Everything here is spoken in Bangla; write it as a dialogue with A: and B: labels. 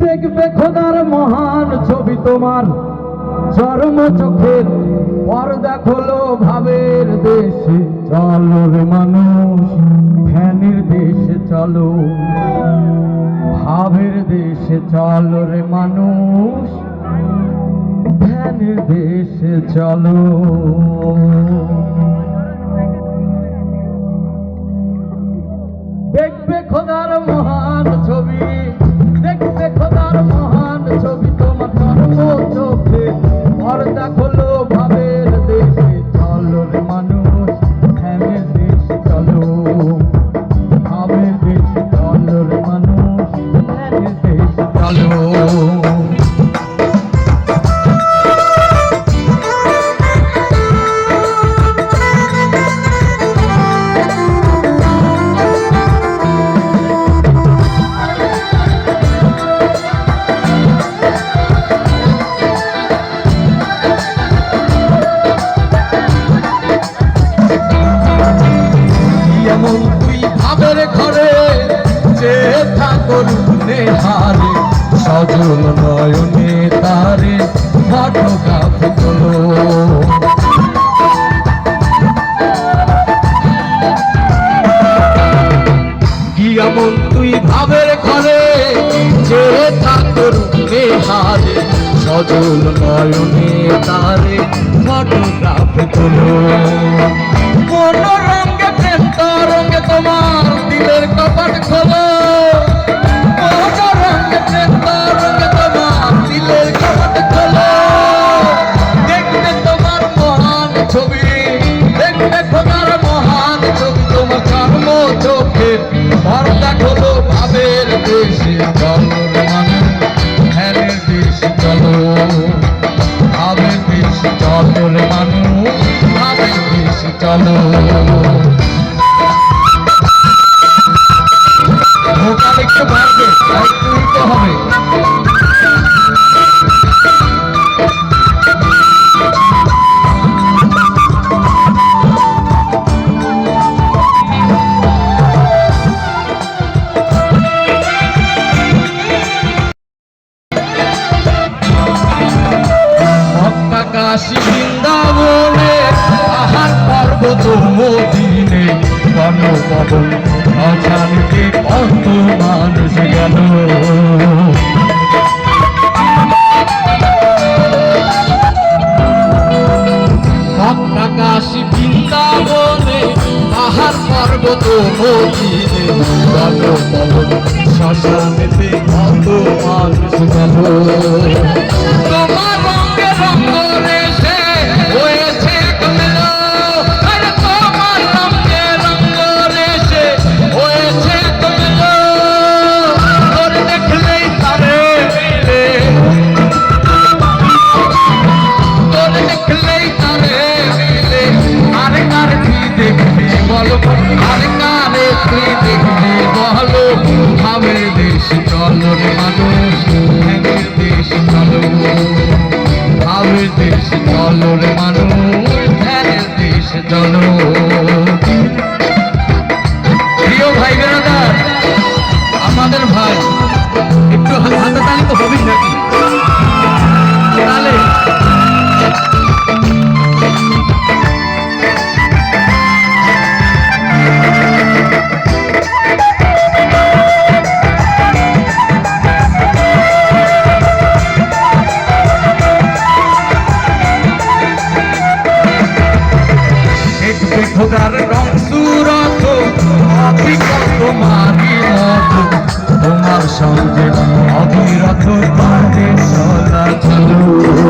A: দেখবে খোদার মহান ছবি তোমার চরম চোখের পর্দা খোলো ভাবের দেশে চলো রে মানুষ ধ্যানের দেশে চলো ভাবের দেশে চলো রে মানুষ ধ্যানের দেশে চলো। দেখবে খোদার মহান ছবি দেখবে খোদার মহান ছবি তোমার চরম চোখে পর্দা খোলো ভাবের দেশে চলো রে মানুষ ধ্যানের দেশে চলো ভাবের দেশে চলো রে মানুষ ধ্যানের দেশে চলো। সজল নয়নে তারে ফটোগ্রাফি তোলো গিয়ামন তুই ভাবের ঘরে যে ঠাকুর হারে সজল নয়নে তারে ফটোগ্রাফি তোলো। কোন রঙে প্রেম রঙে তোমার দিলের কপাট খোলো পর্দা খোলো ভাবের দেশে চলো মানুষ ধ্যানের দেশে চলো ভাবের দেশে চলো রে মানুষ ভাবের দেশে চলো। ভোকাল একটু বাড়বে একটু উল্টো হবে। কাশী বৃন্দাবনে পাহাড় পর্বত মদিনে গণপবন অজানকে কত মানুষ গেল। মক্কা কাশী বৃন্দাবনে পাহাড় পর্বত মদিনে গণপবন শ্মশানেতে কত মানুষ গেল। তোমার রঙে রঙ রেশে হয়েছে কমলো আরে তোমার রঙে রঙ রেশে হয়েছে কমলো তোর দেখলেই তারে মিলে তোর দেখলেই তারে মিলে আরে কার কি দেখবি বলো আরে কারে কি দেখবি বলো ভাবের দেশে চলো রে মানুষ ধ্যানের দেশে চলো ভাবের দেশে চলো রে মানুষ ধ্যানের দেশে চলো। প্রিয় ভাই বেরাদার আমাদের ভাই একটু হাতাতালি তো হবেই নাকি তাহলে খোদার রং সুরত অবিকল তোমারই মতো তোমার সঙ্গে অবিরত পারে চলা চলো।